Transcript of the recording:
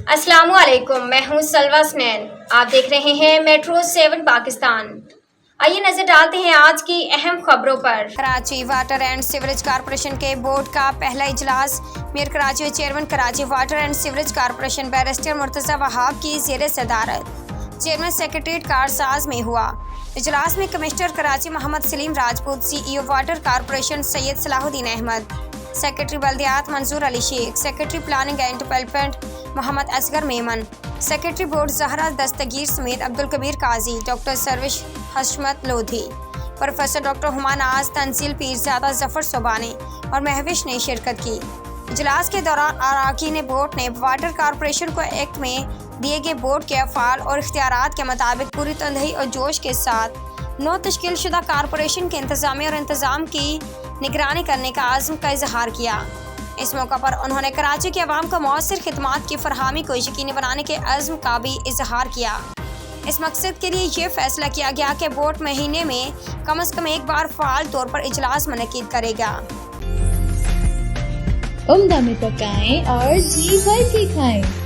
अस्सलाम वालेकुम, मैं हूं सलवा स्नैन। आप देख रहे हैं मेट्रो 7 पाकिस्तान। आइए नजर डालते हैं आज की अहम खबरों पर। Karachi water and sewerage corporation के बोर्ड का पहला इजलास मेयर कराची और chairman Karachi water and sewerage corporation barrister Murtaza Wahab की ज़ेर सदारत चेयरमैन सेक्रेटरीट कारसाज में हुआ। इजलास में commissioner Karachi Mohammad Saleem Rajput, CEO water corporation Syed Salahuddin Ahmed, secretary बल्दियात Manzoor Ali Sheikh, secretary planning and development Mohammad Asghar Memon, secretary board Zahra Dastagir समेत अब्दुल कबीर काजी, डॉक्टर सर्विश हशमत लोधी, प्रोफेसर डॉक्टर हुमा नाज, तंजील पीरजादा, जफर सोबानी और महविश ने शिरकत की। इजलास के दौरान अरकान बोर्ड ने वाटर कॉरपोरेशन को एक्ट में दिए गए बोर्ड के अफ़ाल और इख्तियारात के मुताबिक पूरी तंदही और जोश के साथ नौ तश्कील शुदा कॉरपोरेशन के इंतज़ामिया और इंतज़ाम की निगरानी करने का आज़म का इजहार किया। इस मौका पर उन्होंने कराची के अवाम को मौसर खिदमात की फरहमी को यकीनी बनाने के अज़्म का भी इजहार किया। इस मकसद के लिए ये फैसला किया गया कि बोर्ड महीने में कम अज़ कम एक बार फ़ाल तौर पर इजलास मुनक़िद करेगा। उम्दा में पकाएं और जी भर के खाएं।